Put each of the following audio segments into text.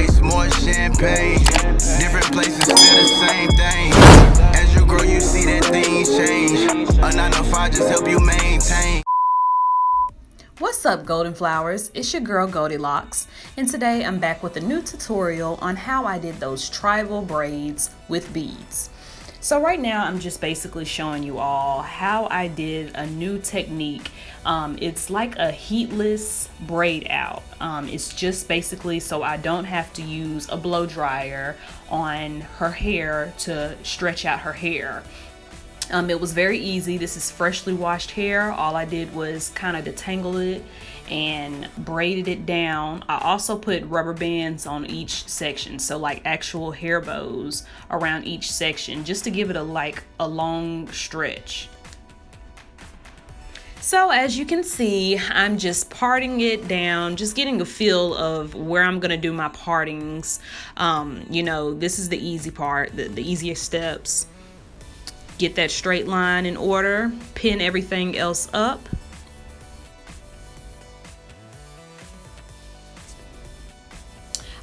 waste, more champagne. Different places, still the same thing. As you grow, you see that things change. A 9 to 5 just help you maintain. What's up, Golden Flowers? It's your girl Goldilocks, and today I'm back with a new tutorial on how I did those tribal braids with beads. So right now I'm just basically showing you all how I did a new technique. It's like a heatless braid out. It's just basically so I don't have to use a blow dryer on her hair to stretch out her hair. It was very easy. This is freshly washed hair. All I did was kind of detangle it and braided it down. I also put rubber bands on each section, so like actual hair bows around each section, just to give it a long stretch. So as you can see, I'm just parting it down, just getting a feel of where I'm gonna do my partings. You know, this is the easy part, the easiest steps. Get that straight line in order, pin everything else up.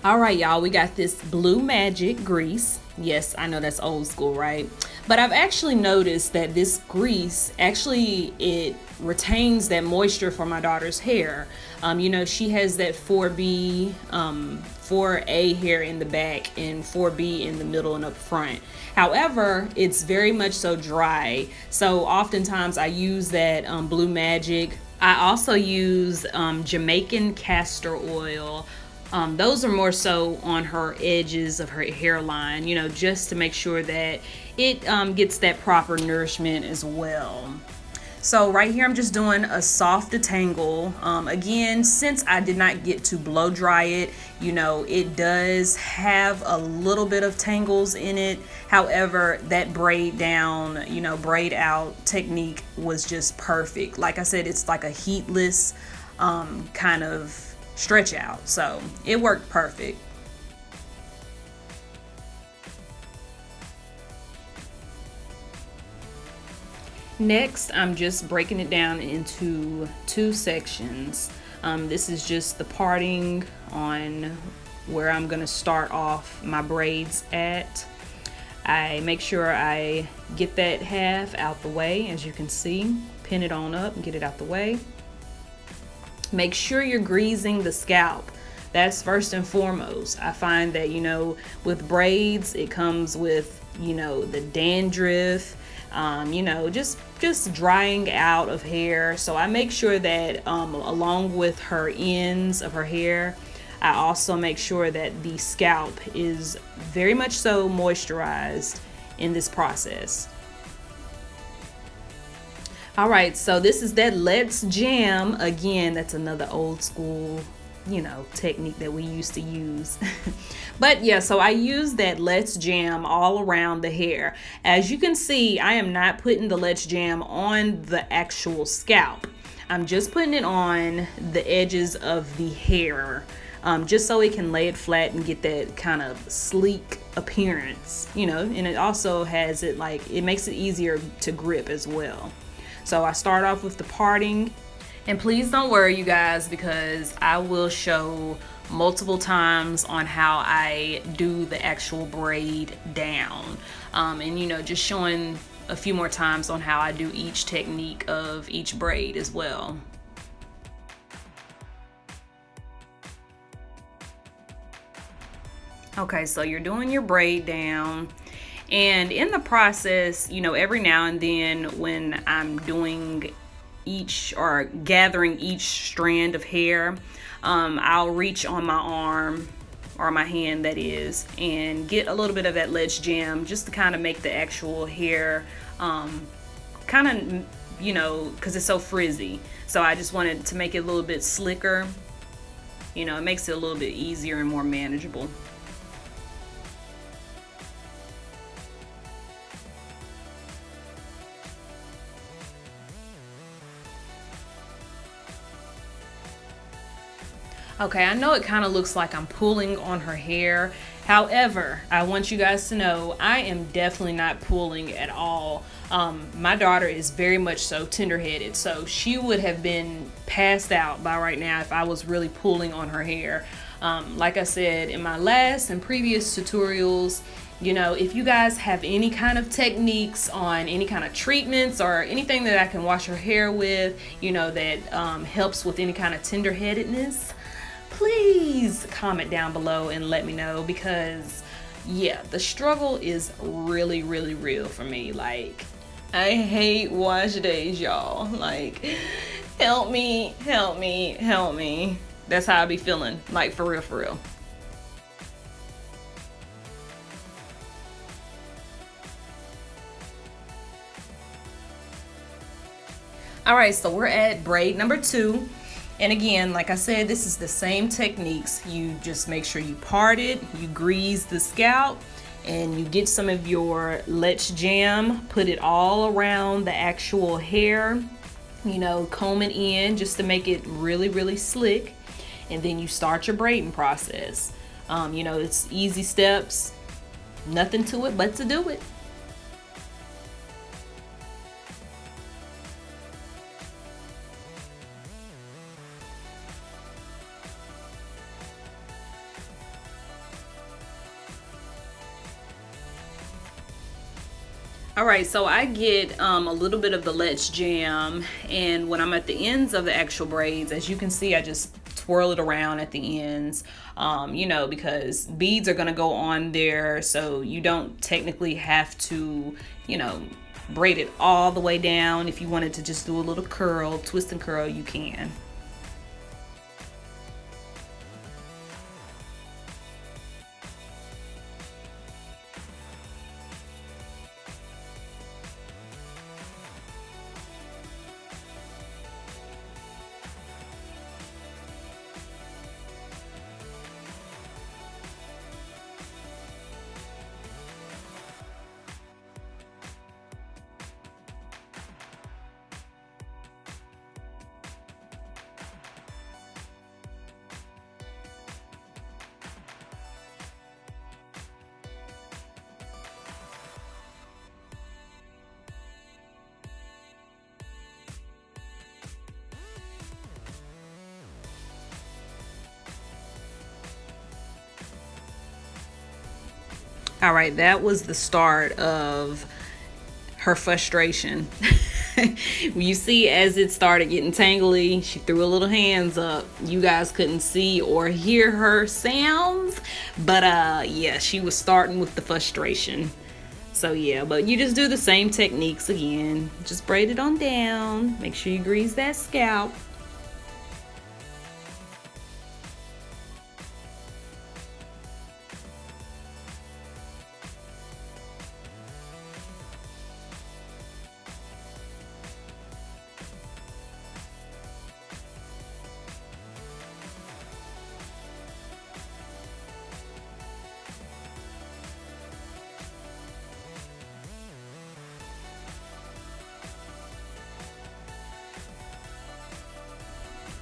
All right, y'all, we got this Blue Magic grease. Yes, I know that's old school, right? But I've actually noticed that this grease, actually, it retains that moisture for my daughter's hair. You know, she has that 4B, 4A hair in the back and 4B in the middle and up front. However, it's very much so dry. So oftentimes I use that Blue Magic. I also use Jamaican castor oil. Those are more so on her edges of her hairline, you know, just to make sure that it gets that proper nourishment as well. So right here, I'm just doing a soft detangle. Again, since I did not get to blow dry it, you know, it does have a little bit of tangles in it. However, that braid down, you know, braid out technique was just perfect. Like I said, it's like a heatless kind of stretch out. So it worked perfect. Next, I'm just breaking it down into two sections. This is just the parting on where I'm gonna start off my braids at. I make sure I get that half out the way, as you can see, pin it on up and get it out the way. Make sure you're greasing the scalp. That's first and foremost. I find that, you know, with braids, it comes with, you know, the dandruff, you know, just drying out of hair. So I make sure that along with her ends of her hair, I also make sure that the scalp is very much so moisturized in this process. All right, so this is that Let's Jam. Again, that's another old school, you know, technique that we used to use. But yeah, so I use that Let's Jam all around the hair. As you can see, I am not putting the Let's Jam on the actual scalp. I'm just putting it on the edges of the hair, just so it can lay it flat and get that kind of sleek appearance, you know, and it also has it like, it makes it easier to grip as well. So I start off with the parting, and please don't worry, you guys, because I will show multiple times on how I do the actual braid down, and you know, just showing a few more times on how I do each technique of each braid as well. Okay, so you're doing your braid down. And in the process, you know, every now and then when I'm doing each or gathering each strand of hair, I'll reach on my arm or my hand, that is, and get a little bit of that Let's Jam just to kind of make the actual hair kind of, you know, because it's so frizzy. So I just wanted to make it a little bit slicker. You know, it makes it a little bit easier and more manageable. Okay, I know it kind of looks like I'm pulling on her hair. However, I want you guys to know I am definitely not pulling at all. My daughter is very much so tender-headed, so she would have been passed out by right now if I was really pulling on her hair. Like I said in my last and previous tutorials, you know, if you guys have any kind of techniques on any kind of treatments or anything that I can wash your hair with, you know, that helps with any kind of tender-headedness, please comment down below and let me know, because yeah, the struggle is really, really real for me. Like, I hate wash days, y'all. Like, help me, help me, help me. That's how I be feeling, like, for real, for real. All right, so we're at braid number 2. And again, like I said, this is the same techniques. You just make sure you part it, you grease the scalp, and you get some of your Let's Jam, put it all around the actual hair, you know, comb it in just to make it really, really slick. And then you start your braiding process. You know, it's easy steps, nothing to it but to do it. All right, so I get a little bit of the Let's Jam, and when I'm at the ends of the actual braids, as you can see, I just twirl it around at the ends, you know, because beads are gonna go on there, so you don't technically have to, you know, braid it all the way down. If you wanted to just do a little curl, twist and curl, you can. All right, that was the start of her frustration. You see, as it started getting tangly, she threw a little hands up. You guys couldn't see or hear her sounds, but yeah, she was starting with the frustration. So yeah, but you just do the same techniques again. Just braid it on down. Make sure you grease that scalp.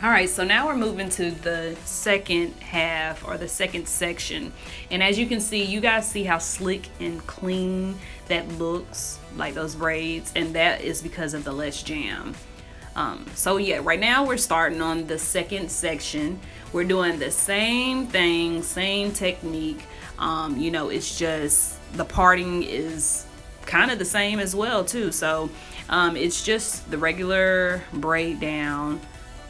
All right, so now we're moving to the second half, or the second section. And as you can see, you guys see how slick and clean that looks, like those braids, and that is because of the Let's Jam. So yeah, right now we're starting on the second section. We're doing the same thing, same technique. You know, it's just the parting is kind of the same as well too. So it's just the regular braid down.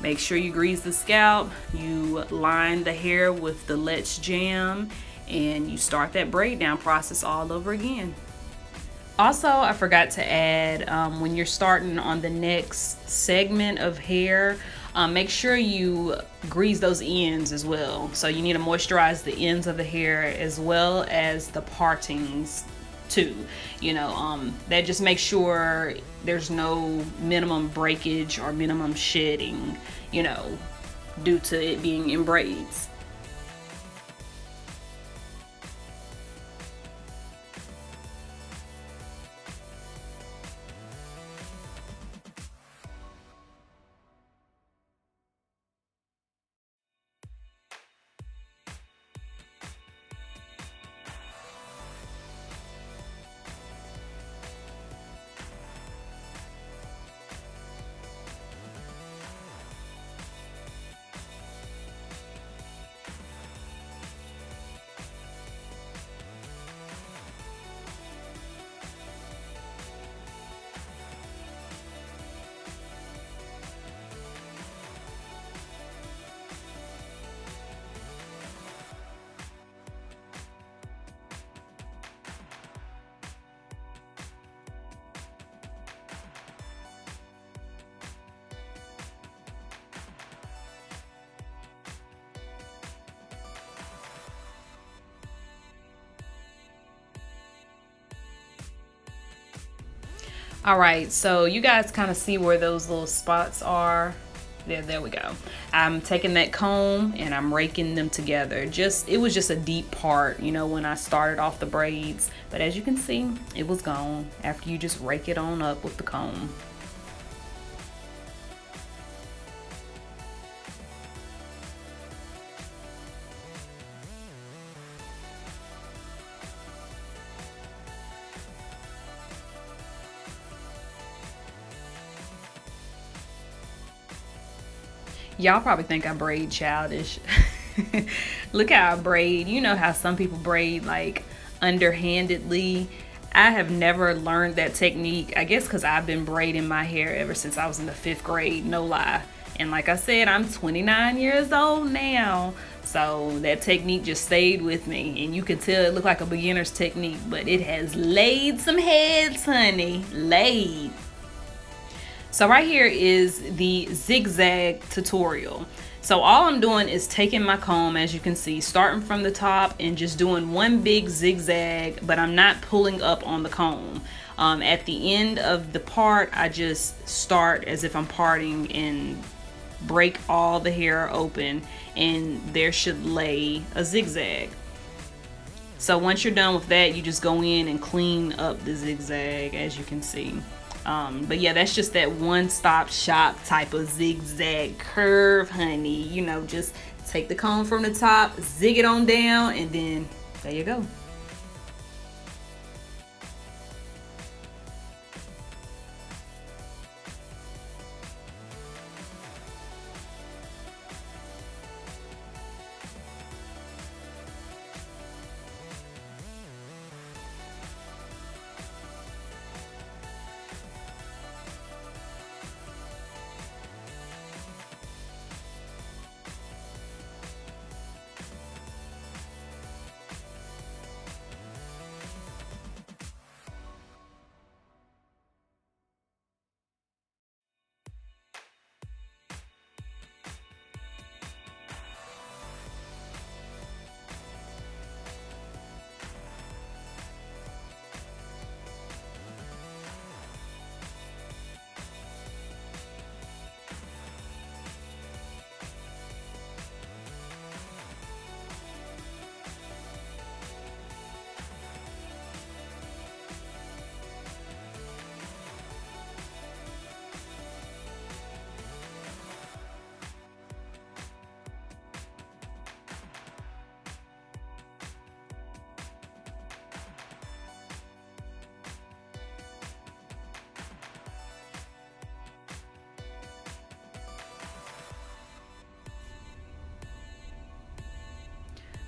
Make sure you grease the scalp, you line the hair with the Let's Jam, and you start that braid down process all over again. Also, I forgot to add, when you're starting on the next segment of hair, make sure you grease those ends as well. So you need to moisturize the ends of the hair as well as the partings too. You know, that just makes sure there's no minimum breakage or minimum shedding, you know, due to it being in braids. All right, so you guys kind of see where those little spots are. There we go. I'm taking that comb and I'm raking them together. It was just a deep part, you know, when I started off the braids. But as you can see, it was gone after you just rake it on up with the comb. Y'all probably think I braid childish. Look how I braid. You know how some people braid like underhandedly. I have never learned that technique. I guess because I've been braiding my hair ever since I was in the 5th grade, no lie. And like I said, I'm 29 years old now. So that technique just stayed with me. And you can tell it looked like a beginner's technique, but it has laid some heads, honey. Laid. So right here is the zigzag tutorial. So all I'm doing is taking my comb, as you can see, starting from the top and just doing one big zigzag, but I'm not pulling up on the comb. At the end of the part, I just start as if I'm parting and break all the hair open, and there should lay a zigzag. So once you're done with that, you just go in and clean up the zigzag, as you can see. But yeah, that's just that one-stop shop type of zigzag curve, honey. You know, just take the comb from the top, zig it on down, and then there you go.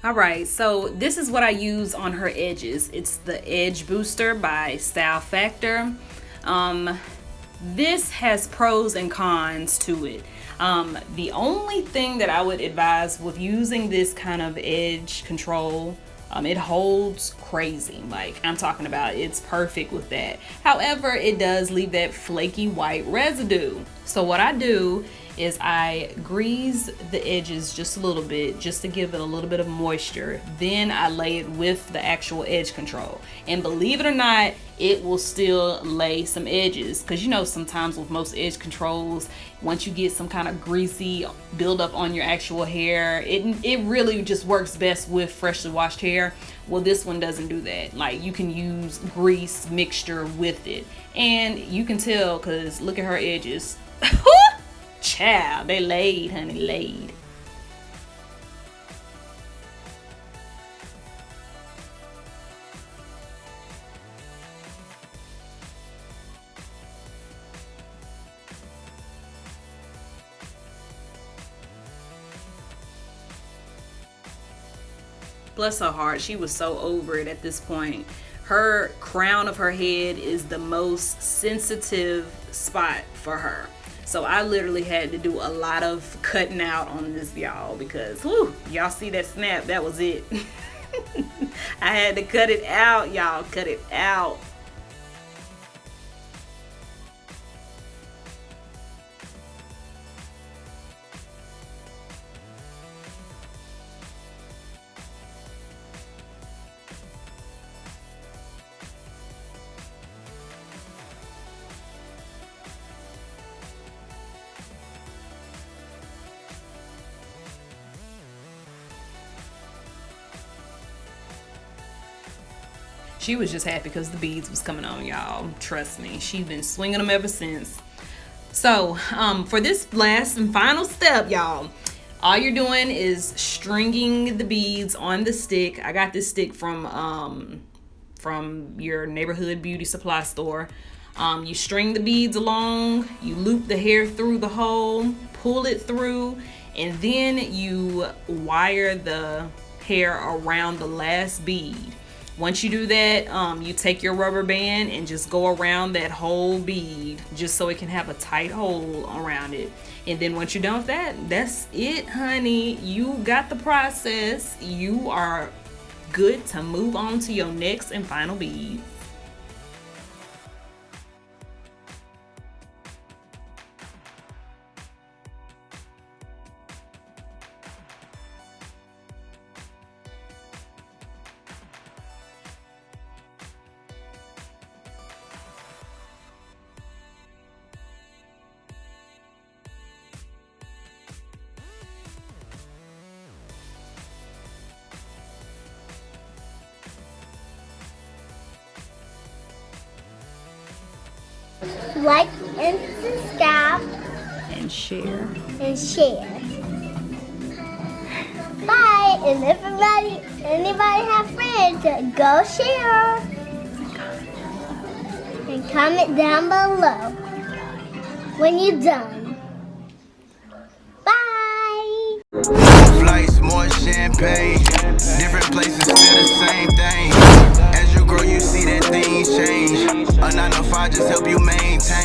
All right, so this is what I use on her edges. It's the Edge Booster by Style Factor. This has pros and cons to it. The only thing that I would advise with using this kind of edge control, it holds crazy. Like I'm talking about, it's perfect with that. However, it does leave that flaky white residue. So what I do is I grease the edges just a little bit, just to give it a little bit of moisture. Then I lay it with the actual edge control. And believe it or not, it will still lay some edges. Because you know, sometimes with most edge controls, once you get some kind of greasy buildup on your actual hair, it really just works best with freshly washed hair. Well, this one doesn't do that. Like you can use grease mixture with it. And you can tell because look at her edges. Child, they laid, honey, laid. Bless her heart, she was so over it at this point. Her crown of her head is the most sensitive spot for her. So I literally had to do a lot of cutting out on this, y'all, because whew, y'all see that snap, that was it. I had to cut it out, y'all, cut it out. She was just happy because the beads was coming on, y'all. Trust me, she's been swinging them ever since. So for this last and final step, y'all, all you're doing is stringing the beads on the stick. I got this stick from your neighborhood beauty supply store. You string the beads along, you loop the hair through the hole, pull it through, and then you wire the hair around the last bead. Once you do that, you take your rubber band and just go around that whole bead just so it can have a tight hole around it. And then once you're done with that, that's it, honey. You got the process. You are good to move on to your next and final bead. Like and subscribe And share. and share. Bye. And if anybody have friends, go share. And comment down below when you're done. Bye. Flights, more champagne. Different places, still the same thing. As you grow, you see that things change. A 9 to 5 just help you maintain.